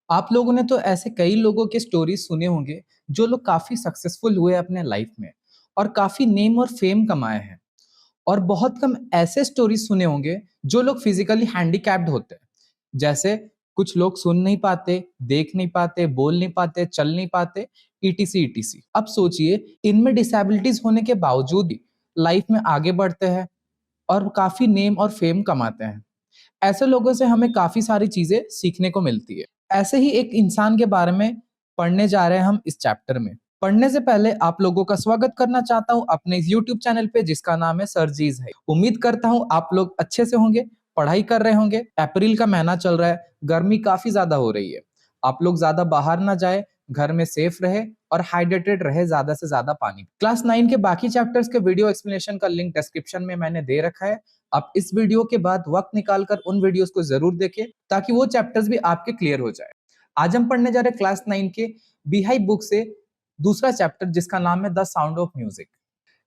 आप लोगों ने तो ऐसे कई लोगों के स्टोरीज सुने होंगे जो लोग काफी सक्सेसफुल हुए अपने लाइफ में और काफी नेम और फेम कमाए हैं। और बहुत कम ऐसे स्टोरीज सुने होंगे जो लोग फिजिकली हैंडीकैप्ड होते हैं। जैसे कुछ लोग सुन नहीं पाते, देख नहीं पाते, बोल नहीं पाते, चल नहीं पाते, ईटीसी ईटीसी। अब सोचिए, इनमें डिसेबिलिटीज होने के बावजूद भी लाइफ में आगे बढ़ते हैं और काफी नेम और फेम कमाते हैं। ऐसे लोगों से हमें काफी सारी चीजें सीखने को मिलती है। ऐसे ही एक इंसान के बारे में पढ़ने जा रहे हैं हम इस चैप्टर में। पढ़ने से पहले आप लोगों का स्वागत करना चाहता हूं अपने इस YouTube चैनल पे जिसका नाम है सरजीज है। उम्मीद करता हूं आप लोग अच्छे से होंगे, पढ़ाई कर रहे होंगे। अप्रैल का महीना चल रहा है, गर्मी काफी ज्यादा हो रही है। आप लोग ज्यादा बाहर ना जाए, घर में सेफ रहे और हाइड्रेटेड रहे, ज्यादा से ज्यादा पानी। क्लास 9 के बाकी चैप्टर्स के वीडियो एक्सप्लेनेशन का लिंक डिस्क्रिप्शन में मैंने दे रखा है। आप इस वीडियो के बाद वक्त निकालकर उन वीडियोस को जरूर देखें ताकि वो चैप्टर्स भी आपके क्लियर हो जाए। आज हम पढ़ने जा रहे हैं क्लास 9 के बिहाई बुक से दूसरा चैप्टर जिसका नाम है द साउंड ऑफ म्यूजिक।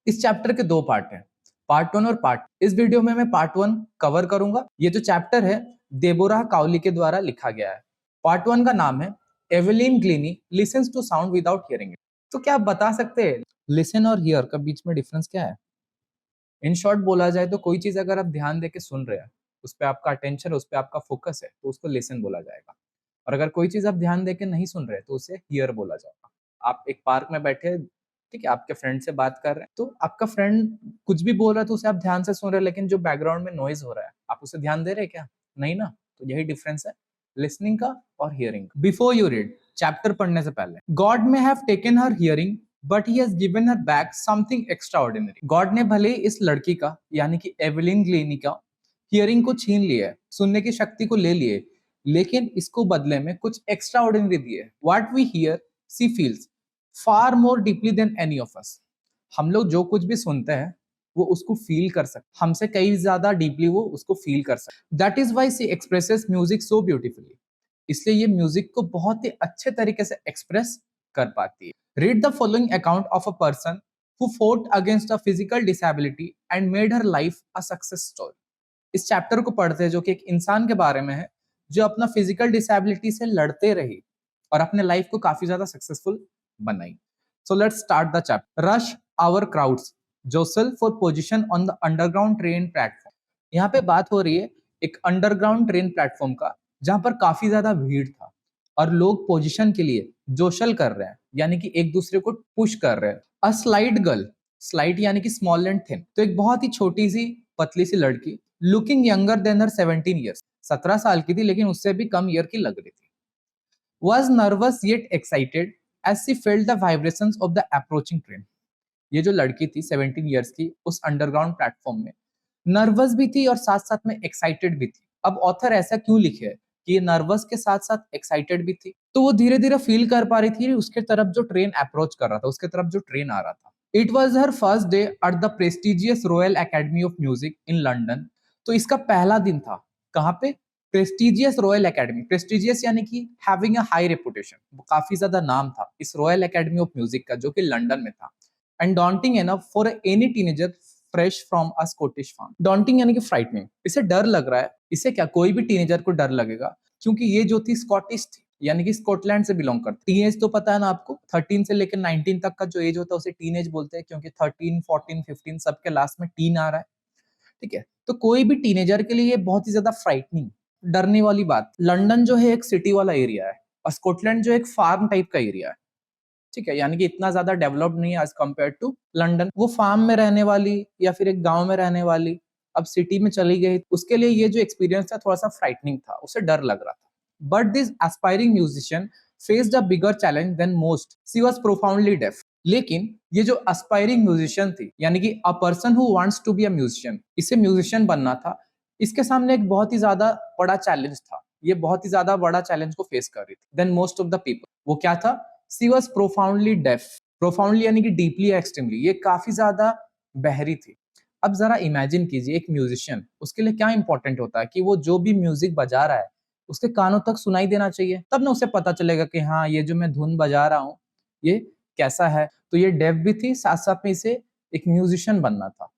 इस चैप्टर के दो पार्ट हैं, पार्ट 1 और पार्ट। इस वीडियो में मैं पार्ट 1 कवर करूंगा। ये जो चैप्टर है देबोरा काउली के द्वारा लिखा गया है। पार्ट 1 का नाम है Evelyn Glennie listens to sound without hearing it. तो क्या आप बता सकते हैं लिसन और हियर का बीच में डिफरेंस क्या है? इन शॉर्ट बोला जाए तो कोई चीज अगर आप ध्यान देके सुन रहे हैं, उस पर आपका अटेंशन, उस पर आपका फोकस है, तो उसको लिसन बोला जाएगा। और अगर कोई चीज आप ध्यान देके नहीं सुन रहे तो उसे हियर बोला जाएगा। आप एक पार्क में बैठे, ठीक है, आपके फ्रेंड से बात कर रहे हैं, तो आपका फ्रेंड कुछ भी बोल रहा है तो उसे आप ध्यान से सुन रहे हैं, लेकिन जो बैकग्राउंड में नॉइज हो रहा है आप उसे ध्यान दे रहे हैं क्या? नहीं ना। तो यही डिफरेंस है लिसनिंग का और hearing. Before you read chapter पढ़ने से पहले, God may have taken her hearing but he has given her back something extraordinary. God ने भले इस लड़की का यानी कि एवेलिन ग्लेनी का हियरिंग को छीन लिया है, सुनने की शक्ति को ले लिए, लेकिन इसको बदले में कुछ एक्स्ट्रा ऑर्डिनरी दिए। What we hear she feels far more deeply than any of us. हम लोग जो कुछ भी सुनते हैं वो उसको फील कर सकते, हमसे कई ज्यादा डीपली वो उसको फील कर सकते। That is why she expresses music so beautifully. इसलिए ये म्यूजिक को बहुत ही अच्छे तरीके से एक्सप्रेस कर पाती है। Read the following account of a person who fought against a physical disability and made her life a success story। इस चैप्टर को पढ़ते हैं जो कि एक इंसान के बारे में है जो अपना फिजिकल डिसेबिलिटी से लड़ते रही और अपने लाइफ को काफी ज्यादा सक्सेसफुल बनाई। So let's start the chapter. Rush hour crowds jostle for position on the underground train platform. यहाँ पे बात हो रही है एक अंडरग्राउंड ट्रेन प्लेटफॉर्म का, जहां पर काफी ज्यादा भीड़ था और लोग पोजीशन के लिए जोशल कर रहे हैं, यानी कि एक दूसरे को पुश कर रहे हैं। अ स्लाइट गर्ल, स्लाइट यानी कि स्मॉल एंड थिन, तो एक बहुत ही छोटी सी पतली सी लड़की, लुकिंग यंगर देन हर 17 ईयर्स, 17 साल की थी लेकिन उससे भी कम ईयर की लग रही थी। Was nervous yet excited as she felt the vibrations of the approaching train। ये जो लड़की थी 17 ईयर्स की, उस अंडरग्राउंड प्लेटफॉर्म में नर्वस भी थी और साथ साथ में एक्साइटेड भी थी। अब ऑथर ऐसा क्यों लिखे है कि ये नर्वस के साथ साथ एक्साइटेड भी थी? तो वो धीरे धीरे फील कर पा रही थी उसके तरफ जो ट्रेन अप्रोच कर रहा था, उसके तरफ जो ट्रेन आ रहा था। It was her first day at the prestigious royal Academy of music in London. तो इसका पहला दिन था कहाँ पे? Prestigious royal academy. प्रेस्टिजियस यानी कि हैविंग अ हाई रेपुटेशन, वो काफी ज्यादा नाम था इस रॉयल एकेडमी ऑफ म्यूजिक का जो कि लंदन में था। And daunting enough for any teenager fresh from a Scottish farm. Daunting यानी कि फ्राइटनिंग, इसे डर लग रहा है। इसे क्या, कोई भी टीनेजर को डर लगेगा, क्योंकि ये जो थी स्कॉटिश थी, यानी कि स्कॉटलैंड से बिलोंग करती। टीनेज तो पता है ना आपको, 13 से लेकर 19 तक का जो एज होता है उसे टीनेज बोलते हैं, क्योंकि 13, 14, 15 सबके लास्ट में टीन आ रहा है। ठीक है, तो कोई भी टीनेजर के लिए ये बहुत ही ज्यादा फ्राइटनिंग, डरने वाली बात। लंदन जो है एक सिटी वाला एरिया है और स्कॉटलैंड जो एक फार्म टाइप का एरिया है। ठीक है, यानी कि इतना ज्यादा डेवलप्ड नहीं है एज कम्पेयर टू लंदन। वो फार्म में रहने वाली या फिर एक गांव में रहने वाली अब सिटी में चली गई, उसके लिए ये जो एक्सपीरियंस था थोड़ा सा फ्राइटनिंग था, उसे डर लग रहा था। But this aspiring musician faced a bigger challenge than most, she was profoundly deaf. लेकिन ये जो एस्पायरिंग म्यूजिशियन थी, यानी कि a person who wants to be a musician, इसे म्यूजिशियन बनना था, इसके सामने एक बहुत ही ज्यादा बड़ा चैलेंज था। ये बहुत ही ज्यादा बड़ा चैलेंज को फेस कर रही थी than most of the people. वो क्या था? She was profoundly deaf. Profoundly यानी कि डीपली या एक्सट्रीमली, ये काफी ज्यादा बहरी थी। अब जरा इमेजिन कीजिए एक म्यूजिशियन, उसके लिए क्या इंपॉर्टेंट होता है कि वो जो भी म्यूजिक बजा रहा है उसके कानों तक सुनाई देना चाहिए, तब ना उसे पता चलेगा कि हाँ ये जो मैं धुन बजा रहा हूँ ये कैसा है। तो ये डेफ भी थी, साथ साथ में इसे एक म्यूजिशियन बनना था।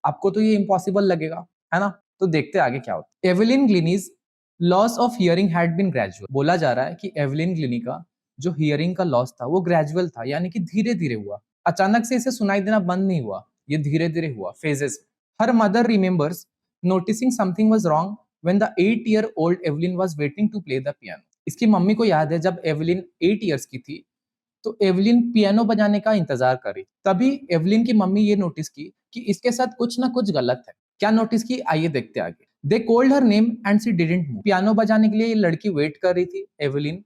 आपको तो ये इम्पॉसिबल लगेगा, है ना? तो देखते आगे क्या होता है। Evelyn Glennie's loss of hearing had been gradual. बोला जा रहा है कि एवलिन ग्लिनी का जो हियरिंग का लॉस था वो ग्रेजुअल था, यानी कि धीरे धीरे हुआ। अचानक से इसे सुनाई देना बंद नहीं हुआ, ये धीरे धीरे हुआ, phases. Her mother remembers noticing something was wrong when the 8 year old Evelyn was waiting to play the piano. इसकी मम्मी को याद है जब एवलिन 8 years की थी तो एवलिन पियानो बजाने का इंतजार कर रही। तभी एवलिन की मम्मी ये नोटिस की कि इसके साथ कुछ ना कुछ गलत है। क्या नोटिस की, आइए देखते आगे। They called her name and she didn't move. Piano बजाने के लिए ये लड़की वेट कर रही थी, एवलिन,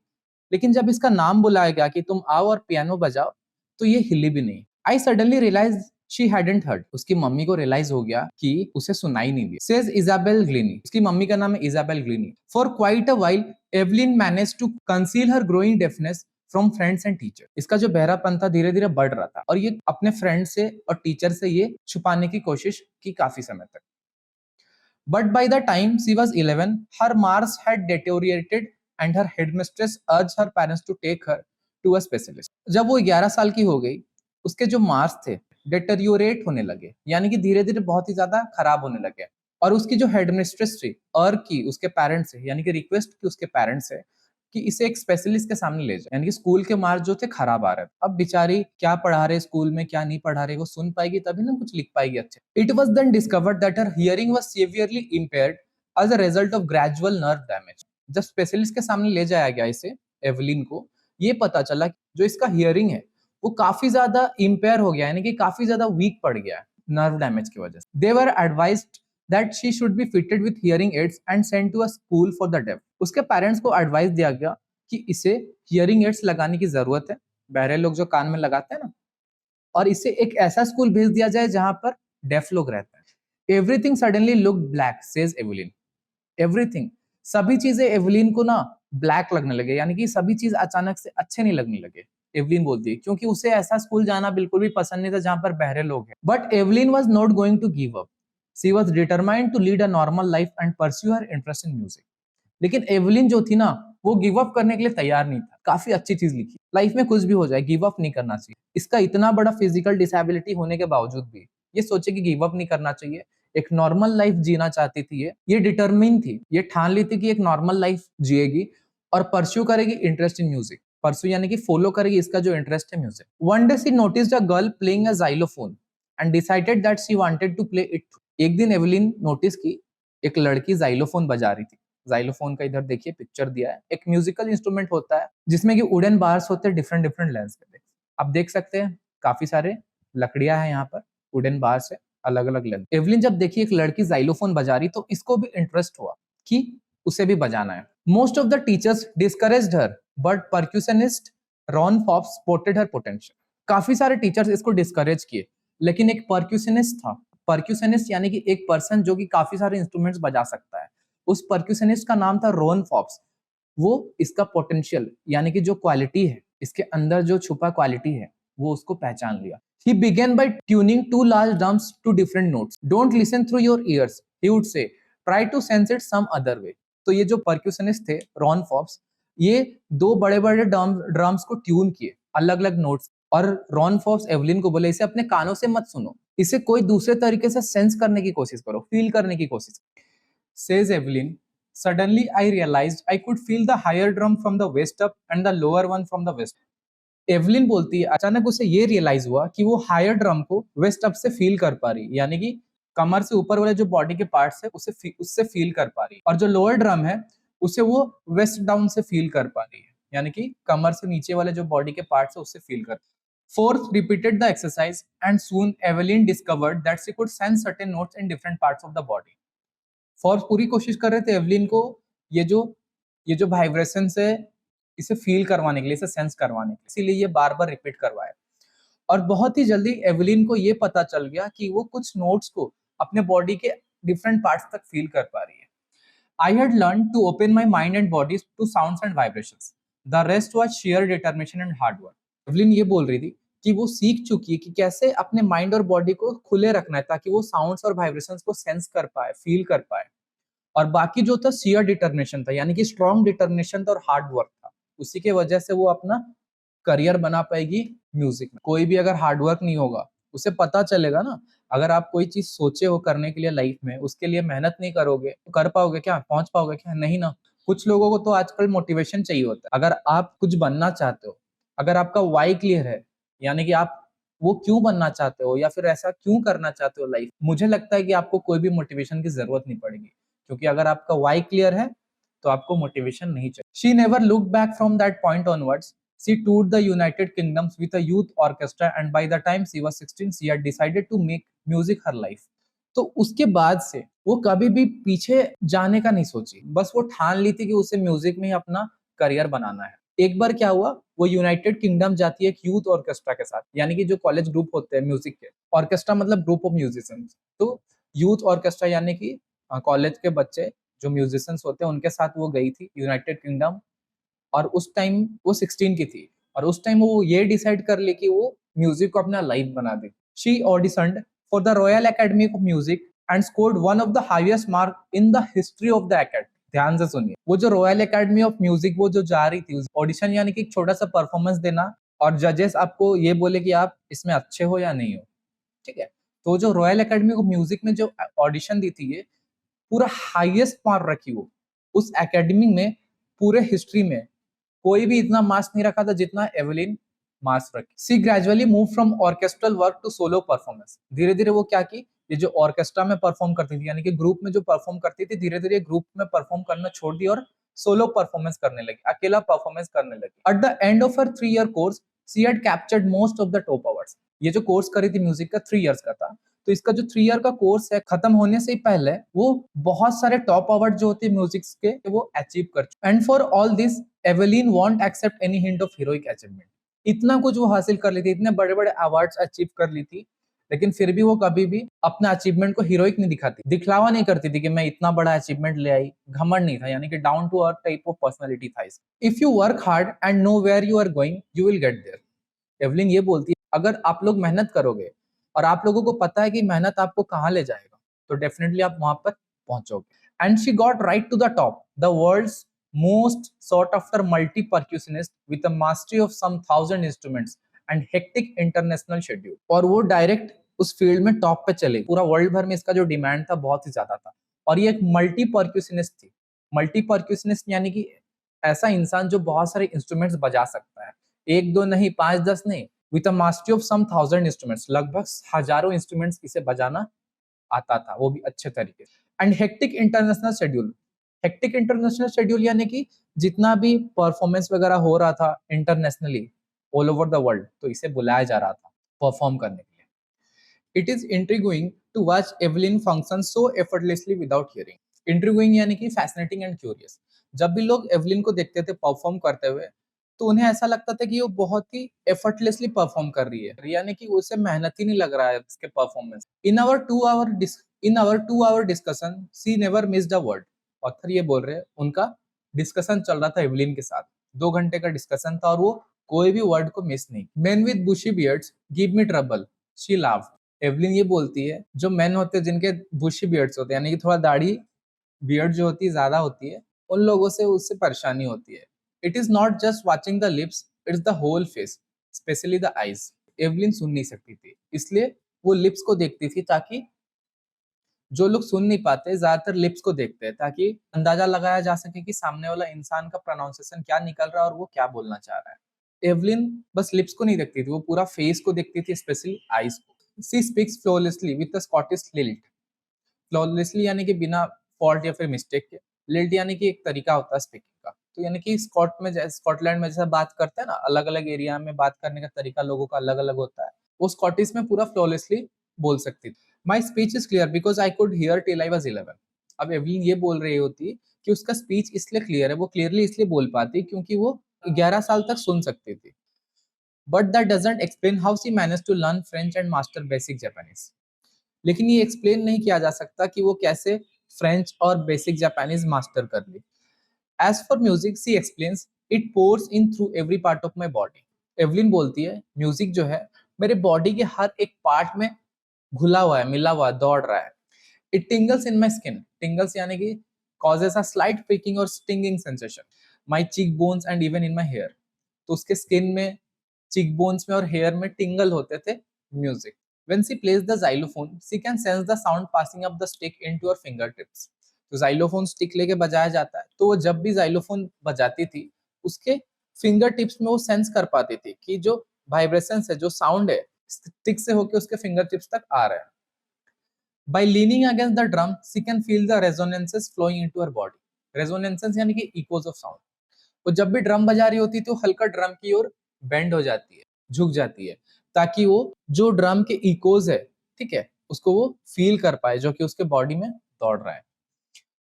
लेकिन जब इसका नाम बुलाया गया कि तुम आओ और पियानो बजाओ, तो ये हिली भी नहीं। I suddenly realise she hadn't heard। उसकी मम्मी को रियलाइज हो गया कि उसे सुनाई नहीं दिया। Says Isabel Glennie. उसकी मम्मी का नाम है Isabel Glennie. For quite a while Evelyn manage to conceal her growing deafness from friends and teacher. इसका जो बहरापन था धीरे धीरे बढ़ रहा था और ये अपने फ्रेंड से और टीचर से ये छुपाने की कोशिश की काफी समय तक। But by the time she was 11, her marks had deteriorated and her headmistress urged her parents to take her to a specialist. जब वो 11 साल की हो गई, उसके जो मार्क्स थे डेटेरियोरेट होने लगे, यानी कि धीरे धीरे बहुत ही ज्यादा खराब होने लगे। और उसकी जो हेडमिस्ट्रेस थी अर्ज की उसके पेरेंट्स से, यानी कि रिक्वेस्ट की उसके पेरेंट्स से कि इसे एक स्पेशलिस्ट के सामने ले जाए, यानी कि स्कूल के मार्क्स जो थे खराब आ रहे थे। अब बेचारी क्या पढ़ा रहे स्कूल में, क्या नहीं पढ़ा रहे, वो सुन पाएगी तभी ना कुछ लिख पाएगी अच्छे। It was then discovered that her hearing was severely impaired as a result of gradual nerve damage. जब स्पेशलिस्ट के सामने ले जाया गया इसे, एवलिन को, ये पता चला कि जो इसका हियरिंग है वो काफी ज्यादा इंपेयर हो गया, यानी कि काफी ज्यादा वीक पड़ गया है नर्व डैमेज की वजह से। दे वर advised that she should be fitted with hearing aids and sent to a school for the deaf। उसके पेरेंट्स को एडवाइस दिया गया कि इसे हियरिंग एड्स लगाने की जरूरत है, बहरे लोग जो कान में लगाते हैं ना, और इसे एक ऐसा स्कूल भेज दिया जाए जहां पर डेफ लोग रहते हैं। Everything suddenly look black, says Evelyn. Everything, सभी चीजें एवलिन को ना ब्लैक लगने लगे, यानी कि सभी चीज अचानक से अच्छे नहीं लगने लगे। एवलिन बोलती है क्योंकि उसे ऐसा स्कूल जाना बिल्कुल भी पसंद नहीं था जहां पर बहरे लोग हैं। But Evelyn was not going to give up. She was determined to lead a normal life and pursue her interest in music. लेकिन एवलिन जो थी ना, वो गिव अप करने के लिए तैयार नहीं था। काफी अच्छी चीज लिखी, लाइफ में कुछ भी हो जाए गिव अप नहीं करना चाहिए। इसका इतना बड़ा फिजिकल डिसेबिलिटी होने के बावजूद भी ये सोचे कि गिव अप नहीं करना चाहिए, एक नॉर्मल लाइफ जीना चाहती थी। ये डिटरमिन थी, ये ठान ली थी कि एक नॉर्मल लाइफ जिएगी और परस्यू करेगी इंटरेस्ट इन म्यूजिक। परस्यू यानी कि फॉलो करेगी इसका जो इंटरेस्ट है music. One day she noticed a girl playing a xylophone and decided that she wanted to play it. एक दिन एवलिन नोटिस की एक लड़की जाइलोफोन बजा रही थी। जाइलोफोन का इधर देखिए पिक्चर दिया है, एक म्यूजिकल इंस्ट्रूमेंट होता है जिसमें कि वुडन बार्स होते हैं डिफरेंट डिफरेंट लेंथ के। आप देख सकते हैं काफी सारे लकड़ियां हैं यहाँ पर, वुडन बार्स है अलग अलग लेंथ। एवलिन जब देखी एक लड़की जाइलोफोन बजा रही तो इसको भी इंटरेस्ट हुआ कि उसे भी बजाना है। Most of the teachers discouraged her but percussionist Ron Forbes spotted her potential. काफी सारे टीचर्स इसको डिस्करेज किए, लेकिन एक परक्यूशनिस्ट था। परक्यूशनिस्ट यानी कि एक पर्सन जो कि काफी सारे इंस्ट्रूमेंट्स बजा सकता है, उस परक्यूशनिस्ट का नाम था रॉन फॉप्स। वो इसका पोटेंशियल यानी कि जो क्वालिटी है, इसके अंदर जो छुपा क्वालिटी है, वो उसको पहचान लिया। He began by tuning two large drums to different notes. Don't listen through your ears, he would say. Try to sense it some other way. तो ये जो परक्यूशनिस्ट थे रॉन फॉप्स, ये दो बड़े बड़े ड्रम्स को ट्यून किए अलग अलग नोट्स, और रॉन फॉप्स एवलिन को बोले इसे अपने कानों से मत सुनो, इसे कोई दूसरे तरीके से सेंस करने की कोशिश करो, फील करने की कोशिश। Says Evelyn, suddenly I realized I could feel the higher drum from the waist up and the lower one from the west। Evelyn बोलती है अचानक उसे ये रियलाइज हुआ कि वो हायर ड्रम को वेस्ट अप से फील कर पा रही, यानी कि कमर से ऊपर वाले जो बॉडी के पार्ट्स है उससे फील कर पा रही, और जो लोअर ड्रम है उसे वो वेस्ट डाउन से फील कर पा रही है, यानी कि कमर से नीचे वाले जो बॉडी के पार्ट्स है उससे फील कर। Fourth repeated the exercise and soon Evelyn discovered that she could sense certain notes in different parts of the body. Fourth पूरी कोशिश कर रहे थे एवलिन को ये जो वाइब्रेशन है इसे फील करवाने के लिए, इसे सेंस करवाने के लिए, इसीलिए ये बार बार रिपीट करवाया। और बहुत ही जल्दी एवलिन को ये पता चल गया कि वो कुछ नोट्स को अपने बॉडी के डिफरेंट पार्ट्स तक फील कर पा रही है। I had learn to open my mind and body to sounds and vibrations, the rest was sheer determination and hard work. Evelyn ये बोल रही थी कि वो सीख चुकी है कि कैसे अपने माइंड और बॉडी को खुले रखना है ताकि वो साउंड्स और वाइब्रेशंस को सेंस कर पाए, फील कर पाए। और बाकी जो था शेयर डिटर्मिनेशन था, यानी कि स्ट्रॉन्ग डिटर्मिनेशन था और हार्ड वर्क था। उसी के वजह से वो अपना करियर बना पाएगी म्यूजिक में। कोई भी अगर हार्ड वर्क नहीं होगा उसे पता चलेगा ना। अगर आप कोई चीज सोचे हो करने के लिए लाइफ में, उसके लिए मेहनत नहीं करोगे तो कर पाओगे क्या, पहुंच पाओगे क्या? नहीं ना। कुछ लोगों को तो आजकल मोटिवेशन चाहिए होता है। अगर आप कुछ बनना चाहते हो, अगर आपका वाई क्लियर है, यानी कि आप वो क्यों बनना चाहते हो या फिर ऐसा क्यों करना चाहते हो लाइफ, मुझे लगता है कि आपको कोई भी मोटिवेशन की जरूरत नहीं पड़ेगी, क्योंकि अगर आपका वाई क्लियर है तो आपको मोटिवेशन नहीं चाहिए। She never look back from that point onwards. She toured the United Kingdoms with a youth orchestra, and by the time she was 16, she had decided to make music her life. तो उसके बाद से वो कभी भी पीछे जाने का नहीं सोची, बस वो ठान ली थी कि उसे म्यूजिक में ही अपना करियर बनाना है। एक बार क्या हुआ, वो यूनाइटेड किंगडम जाती है एक यूथ ऑर्केस्ट्रा के साथ, यानी कि जो कॉलेज ग्रुप होते हैं म्यूजिक के, ऑर्केस्ट्रा मतलब ग्रुप ऑफ म्यूजिशियंस। तो यूथ ऑर्केस्ट्रा यानी कि कॉलेज के बच्चे जो म्यूजिशियंस होते हैं उनके साथ वो गई थी यूनाइटेड किंगडम। और उस टाइम वो 16 की थी, और उस टाइम वो ये डिसाइड कर ली कि वो म्यूजिक को अपना लाइफ बना दे। She auditioned for the Royal Academy of Music and scored one of the highest mark in the history of the academy. ध्यान से सुनिए, वो जो रॉयल एकेडमी ऑफ म्यूजिक वो जो जा रही थी ऑडिशन, यानी कि एक छोटा सा परफॉर्मेंस देना, और जजेस आपको ये बोले कि आप इसमें अच्छे हो या नहीं हो, ठीक है। तो जो रॉयल एकेडमी ऑफ म्यूजिक में जो ऑडिशन दी थी, ये पूरा हाईएस्ट मार्क रखी वो उस एकेडमी में, पूरे हिस्ट्री में कोई भी इतना मार्क्स नहीं रखा था जितना एवेलिन मार्क्स रखी। She gradually move from orchestral work to solo performance. धीरे धीरे वो क्या की, ये जो ऑर्केस्ट्रा में परफॉर्म करती थी, यानी कि ग्रुप में जो परफॉर्म करती थी, धीरे धीरे ग्रुप में परफॉर्म करना छोड़ दी और सोलो परफॉर्मेंस करने लगी, अकेला परफॉर्मेंस करने लगी। At the end of her 3 year course she had captured most of the top awards. ये जो कोर्स करी थी म्यूजिक का 3 ईयर्स का था, तो इसका जो 3 ईयर का कोर्स है, खत्म होने से ही पहले वो बहुत सारे टॉप अवार्ड जो होते हैं म्यूजिक के, वो अचीव कर चुके। And for all this Evelyn won't accept any hint of heroic achievement. इतना कुछ वो हासिल कर ली थी, इतने बड़े बड़े अवार्ड्स अचीव कर ली थी, लेकिन फिर भी वो कभी भी अपना अचीवमेंट को हीरोइक नहीं दिखाती, दिखलावा नहीं करती थी कि मैं इतना बड़ा अचीवमेंट ले आई। घमंड नहीं था, यानी कि down to earth type of personality था। If you work hard and know where you are going, you will get there. Evelyn ये बोलती है, अगर आप लोग मेहनत करोगे और आप लोगों को पता है कि मेहनत आपको कहाँ ले जाएगा, तो डेफिनेटली आप वहां पर पहुंचोगे। And she got right to the top, the world's most sought after multi percussionist with a mastery of some 1000 instruments and hectic international schedule. और वो डायरेक्ट उस फील्ड में टॉप पे चले। पूरा वर्ल्ड भर में इसका जो डिमांड था बहुत ही ज्यादा था। और ये एक मल्टी परक्यूशनिस्ट थी। मल्टी परक्यूशनिस्ट यानी कि ऐसा इंसान जो बहुत सारे इंस्ट्रूमेंट्स बजा सकता है, एक दो नहीं, 5-10 नहीं, with a mastery of some 1000 instruments, लगभग हजारों इंस्ट्रूमेंट्स इसे बजाना आता था, वो भी अच्छे तरीके से। And hectic international schedule. Hectic international schedule यानी कि जितना भी परफॉर्मेंस वगैरह हो रहा था internationally, all over the world, तो इसे बुलाया जा रहा था परफॉर्म करने के लिए। It is intriguing to watch Evelyn function so effortlessly without hearing. Intriguing यानी कि फैसिनेटिंग एंड क्यूरियस। जब भी लोग एवलिन को देखते थे परफॉर्म करते हुए, तो उन्हें ऐसा लगता था कि वो बहुत ही एफर्टलेसली परफॉर्म कर रही है, यानी कि उसे मेहनत ही नहीं लग रहा है उसके performance. In our 2 hour discussion she never missed a word. Author ये बोल रहे हैं, उनका डिस्कशन चल रहा था एवलिन के साथ, 2 घंटे का डिस्कशन था और वो कोई भी वर्ड को मिस नहीं। Men with bushy beards give me trouble, she laughed. Evelyn ये बोलती है, जो मेन होते हैं जिनके बुशी बियर्ड्स होते हैं, यानी कि थोड़ा दाढ़ी बियर्ड जो होती है ज्यादा होती है, उन लोगों से उससे परेशानी होती है। It is not just watching the lips, it's the whole face, specially the eyes. Evelyn सुन नहीं सकती थी, इसलिए वो लिप्स को देखती थी, ताकि जो लोग सुन नहीं पाते ज्यादातर लिप्स को देखते हैं, ताकि अंदाजा लगाया जा सके कि सामने वाला इंसान का प्रोनाउंसिएशन क्या निकल रहा है और वो क्या बोलना चाह रहा है। एवलिन बस लिप्स को नहीं देखती थी, वो पूरा फेस को देखती थी, स्पेशली आईज को। She speaks flawlessly with a Scottish lilt. Flawlessly यानी कि बिना फॉल्ट या फिर मिस्टेक के। लिल्ट यानी कि एक तरीका होता है स्पीकिंग का, तो यानी कि स्कॉटलैंड में जैसा बात करते हैं ना, अलग अलग एरिया में बात करने का तरीका लोगों का अलग अलग होता है, वो स्कॉटिश में पूरा फ्लॉलेसली बोल सकती थी। My speech is clear because I could hear till I was 11। अब एवलिन ये बोल रही होती कि उसका स्पीच इसलिए क्लियर है, वो क्लियरली इसलिए बोल पाती क्योंकि वो 11 साल तक सुन सकती थी। But that doesn't explain how she manage to learn French and master basic Japanese. लेकिन ये एक्सप्लेन नहीं किया जा सकता कि वो कैसे फ्रेंच और बेसिक जापानीज मास्टर कर ली। As for music she explains, it pours in through every part of my body. Evelyn बोलती है, म्यूजिक जो है मेरे बॉडी के हर एक पार्ट में घुला हुआ है, मिला हुआ है, दौड़ रहा है। It टिंगल्स in my skin. Tingles यानी कि कॉजेस अ स्लाइट प्रिकिंग और stinging sensation, my cheek bones and even in my hair. तो उसके स्किन में, चीक बोन्स में और हेयर में टिंगल होते थे music. When she plays the xylophone, she can sense the sound passing up the stick into her fingertips. तो xylophone stick लेके बजाया जाता है, तो वो जब भी xylophone बजाती थी, उसके फिंगर टिप्स में वो सेंस कर पाती थी कि जो वाइब्रेशन है, जो साउंड है, स्टिक से होके उसके फिंगर टिप्स तक आ रहा है. By leaning against the drum, she can feel the resonances flowing into her body. Resonances यानी कि echoes of sound. वो जब भी ड्रम बजा रही होती है तो हल्का ड्रम की ओर बेंड हो जाती है, झुक जाती है, ताकि वो जो ड्रम के इकोज है, ठीक है, उसको वो फील कर पाए जो कि उसके बॉडी में दौड़ रहा है.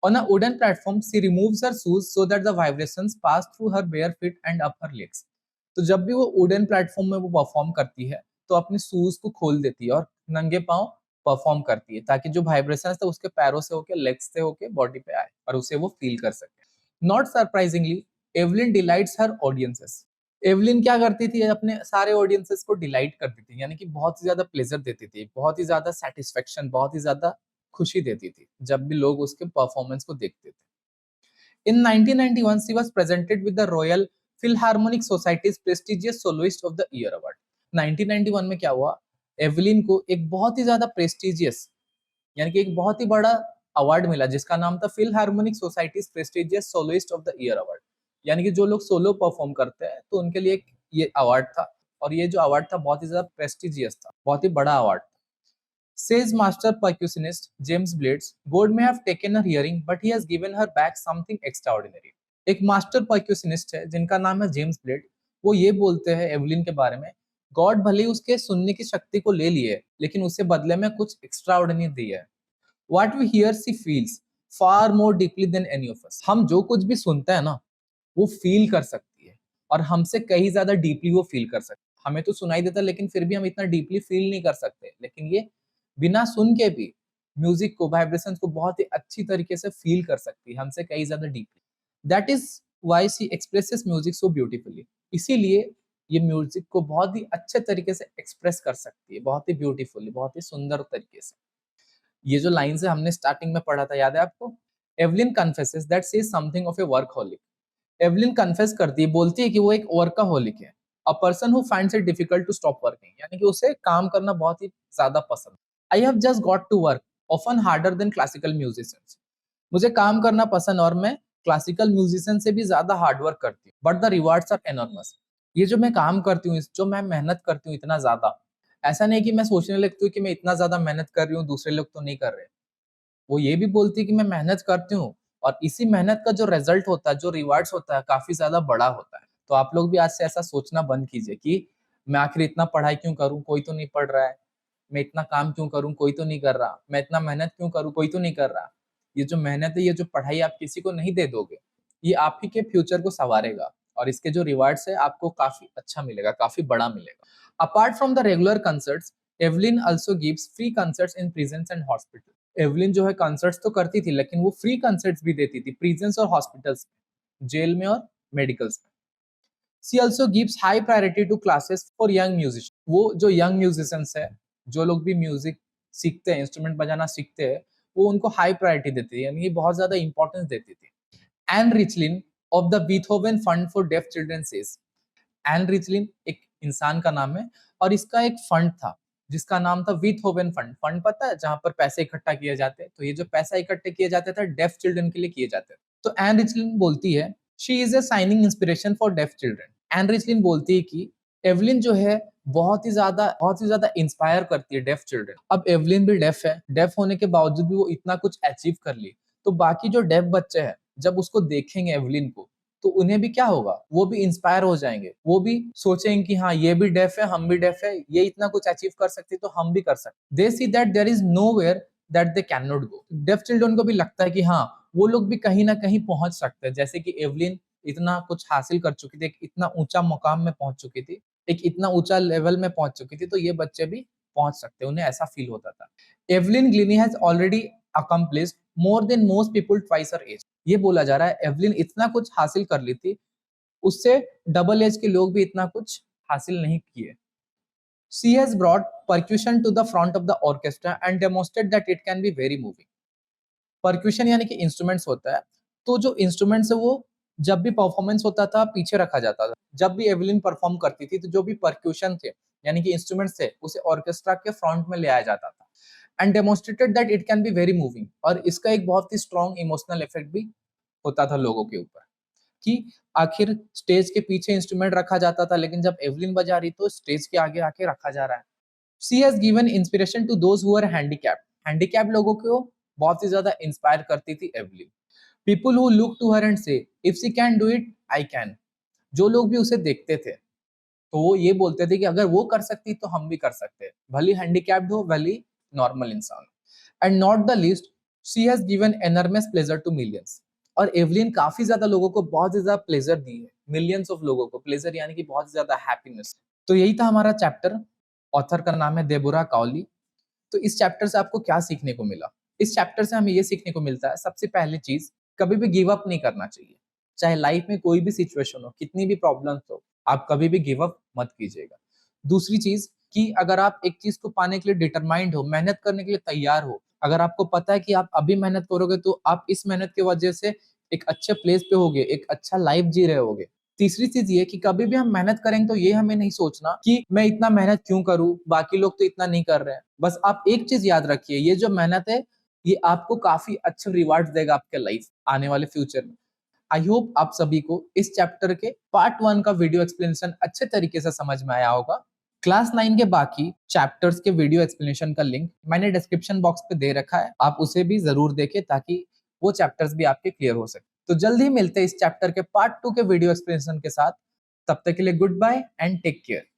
On a wooden platform, she removes her shoes so that the vibrations pass through her bare feet and up her legs. तो जब भी वो वुडन प्लेटफॉर्म में वो परफॉर्म करती है, तो अपने शूज को खोल देती है और नंगे पांव परफॉर्म करती है, ताकि जो वाइब्रेशंस था उसके पैरों से होके, लेग्स से होके बॉडी पे आए और उसे वो फील कर सके. Not surprisingly, Evelyn delights her audiences. Evelyn क्या करती थी, अपने सारे ऑडियंसेस को डिलाइट करती थी, यानी कि बहुत ही ज्यादा प्लेजर देती थी, बहुत ही ज्यादा सेटिस्फेक्शन, बहुत ही ज्यादा खुशी देती थी जब भी लोग उसके परफॉर्मेंस को देखते थे. In 1991, she was presented with the Royal Philharmonic Society's prestigious Soloist of the Year Award. 1991 में क्या हुआ, एवलिन को एक बहुत ही ज्यादा प्रेस्टिजियस, यानी कि एक बहुत ही बड़ा अवार्ड मिला जिसका नाम था Philharmonic societies prestigious soloist of the year award. यानी कि जो लोग सोलो परफॉर्म करते हैं तो उनके लिए एक ये अवार्ड था, और ये जो अवार्ड था बहुत ही ज्यादा प्रेस्टिजियस था, बहुत ही बड़ा award. Says master percussionist James Blades, God may have taken her hearing, but he has given her back something extraordinary. एक मास्टर परक्यूशनिस्ट है जिनका नाम है जेम्स ब्लेड. वो ये बोलते हैं एवलिन के बारे में, गॉड भले ही उसके सुनने की शक्ति को ले लिए, लेकिन उसे बदले में कुछ एक्स्ट्राऑर्डिनरी दिया है. What we hear she feels far more deeply than any of us. हम जो कुछ भी सुनते हैं ना, वो फील कर सकती है, और हमसे कहीं ज्यादा डीपली वो फील कर सकती है. हमें तो सुनाई देता है, लेकिन फिर भी हम इतना डीपली फील नहीं कर सकते, लेकिन ये बिना सुन के भी म्यूजिक को, वाइब्रेशंस को बहुत ही अच्छी तरीके से फील कर सकती है, हमसे कहीं ज्यादा deeply. That is why she expresses music so beautifully. इसीलिए ये म्यूजिक को बहुत ही अच्छे तरीके से एक्सप्रेस कर सकती है, बहुत ही ब्यूटीफुली, बहुत ही सुंदर तरीके से. ये जो लाइन से हमने स्टार्टिंग में पढ़ा था, याद है आपको? Evelyn confesses that she is something of a workaholic. Evelyn confess करती है, बोलती है कि वो एक वर्कहोलिक है. A person who finds it difficult to stop working, यानी कि उसे काम करना बहुत ही ज्यादा पसंद. I have just got to work often harder than classical musicians. मुझे काम करना पसंद, और मैं क्लासिकल म्यूजिशियन से भी ज्यादा हार्ड वर्क करती हूँ, but the rewards are enormous. ये जो मैं काम करती हूँ, जो मैं मेहनत करती हूँ इतना ज्यादा, ऐसा नहीं कि मैं सोचने लगती हूँ कि मैं इतना ज्यादा मेहनत कर रही हूँ, दूसरे लोग तो नहीं कर रहे. वो ये भी बोलती है कि मैं मेहनत करती हूँ, और इसी मेहनत का जो रिजल्ट होता है, जो रिवार्ड्स होता है, काफी ज्यादा बड़ा होता है. तो आप लोग भी आज से ऐसा सोचना बंद कीजिए कि मैं आखिर इतना पढ़ाई क्यों करूँ, कोई तो नहीं पढ़ रहा है. मैं इतना काम क्यों करूँ, कोई तो नहीं कर रहा. मैं इतना मेहनत क्यों करूँ, कोई तो नहीं कर रहा. ये जो मेहनत है, ये जो पढ़ाई आप किसी को नहीं दे दोगे, ये आप ही के फ्यूचर को संवारेगा, और इसके जो रिवार्ड्स है आपको काफी अच्छा मिलेगा, काफी बड़ा मिलेगा. Apart from the regular concerts, Evelyn also gives free concerts in prisons and hospital. Evelyn जो है कंसर्ट्स तो करती थी, लेकिन वो फ्री कंसर्ट्स भी देती थी प्रिजन्स और हॉस्पिटल्स में, जेल में और मेडिकल्स में. She also gives high priority to classes for young musician. वो जो यंग म्यूजिशियंस है, जो लोग भी म्यूजिक सीखते हैं, इंस्ट्रूमेंट बजाना सीखते हैं, वो उनको हाई प्रायोरिटी देती है, यानी कि बहुत ज्यादा इंपॉर्टेंस देती थी. Ann Richlin of the Beethoven Fund for deaf children says. Ann Richlin एक इंसान का नाम है, और इसका एक फंड था जिसका नाम था बीथोवेन फंड. फंड पता है, जहां पर पैसे इकट्ठा किए जाते हैं. तो ये जो पैसा इकट्ठे किए जाते थे, डेफ चिल्ड्रन के लिए किए जाते थे. तो एन रिचलिन बोलती है, she is a shining inspiration for deaf children. Ann Richlin बोलती है कि एवलिन जो है बहुत ही ज्यादा इंस्पायर करती है डेफ चिल्ड्रन. अब एवलिन भी डेफ है, डेफ होने के बावजूद भी वो इतना कुछ अचीव कर ली, तो बाकी जो डेफ बच्चे हैं जब उसको देखेंगे एवलिन को, तो उन्हें भी क्या होगा, वो भी इंस्पायर हो जाएंगे, वो भी सोचेंगे कि हाँ, ये भी डेफ है, हम भी डेफ है, ये इतना कुछ अचीव कर सकते, तो हम भी कर सकते. They see that there is nowhere that they can not go. Deaf children को भी लगता है कि हाँ, वो लोग भी कहीं ना कहीं पहुंच सकते हैं, जैसे कि एवलिन इतना कुछ हासिल कर चुकी थी, एक इतना ऊंचा मुकाम में पहुंच चुकी थी, एक इतना ऊंचा लेवल में पहुंच चुकी थी, तो ये बच्चे भी पहुंच सकते हैं, उन्हें ऐसा फील होता था. Evelyn Glennie has already accomplished more than most people twice her age. ये बोला जा रहा है एवलिन इतना कुछ हासिल कर ली थी, उससे डबल एज के लोग भी इतना कुछ हासिल नहीं किए. She has brought percussion to the front of the orchestra and demonstrated that it can be very moving. Percussion यानी कि इंस्ट्रूमेंट्स होता है, तो जो इंस्ट्रूमेंट्स है वो जब भी परफॉर्मेंस होता था पीछे रखा जाता था. जब भी एवलिन परफॉर्म करती थी, तो जो भी परक्यूशन थे यानी कि इंस्ट्रूमेंट से उसे ऑर्केस्ट्रा के फ्रंट में ले आया जाता था and demonstrated that it can be very moving. और इसका एक बहुत ही स्ट्रॉन्ग इमोशनल इफेक्ट भी होता था लोगों के ऊपर कि आखिर स्टेज के पीछे इंस्ट्रूमेंट रखा जाता था, लेकिन जब एवलिन बजा रही तो स्टेज के आगे आके रखा जा रहा है। She has given inspiration to those who are handicapped. Handicapped लोगों को बहुत ही ज्यादा इंस्पायर करती थी Evelyn. People who look to her and say if she can do it I can. जो लोग भी उसे देखते थे तो वो ये बोलते थे कि अगर वो कर सकती तो हम भी कर सकते हैं, भली हैंडीकैप्ड हो भली नॉर्मल इंसान। And not the least, she has given enormous pleasure to millions. और एवलिन काफी ज्यादा लोगों को बहुत ही ज्यादा प्लेजर दी है, मिलियंस ऑफ लोगों को प्लेजर यानी कि बहुत ज्यादा हैप्पीनेस। तो यही था हमारा चैप्टर। ऑथर का नाम है देबोरा काउली। तो इस चैप्टर से आपको क्या सीखने को मिला? इस चैप्टर से हमें ये सीखने को मिलता है, सबसे पहली चीज, कभी भी गिव अप नहीं करना चाहिए। चाहे लाइफ में कोई भी सिचुएशन हो, कितनी भी प्रॉब्लम्स हो, आप कभी भी गिव अप मत कीजिएगा। दूसरी चीज कि अगर आप एक चीज को पाने के लिए डिटरमाइंड हो, मेहनत करने के लिए तैयार हो, अगर आपको पता है कि आप अभी मेहनत करोगे तो आप इस मेहनत की वजह से एक अच्छे प्लेस पे होगे, एक अच्छा लाइफ जी रहे होगे। तीसरी चीज ये कि कभी भी हम मेहनत करेंगे तो ये हमें नहीं सोचना कि मैं इतना मेहनत क्यों करूं, बाकी लोग तो इतना नहीं कर रहे हैं। बस आप एक चीज याद रखिए, ये जो मेहनत है ये आपको काफी अच्छे रिवार्ड देगा आपके लाइफ आने वाले फ्यूचर में। आई होप आप सभी को इस चैप्टर के पार्ट 1 का वीडियो एक्सप्लेनेशन अच्छे तरीके से समझ में आया होगा। क्लास 9 के बाकी चैप्टर्स के वीडियो एक्सप्लेनेशन का लिंक मैंने डिस्क्रिप्शन बॉक्स पे दे रखा है, आप उसे भी जरूर देखें ताकि वो चैप्टर्स भी आपके क्लियर हो सके। तो जल्द ही मिलते हैं इस चैप्टर के पार्ट 2 के वीडियो एक्सप्लेनेशन के साथ। तब तक के लिए goodbye and take care.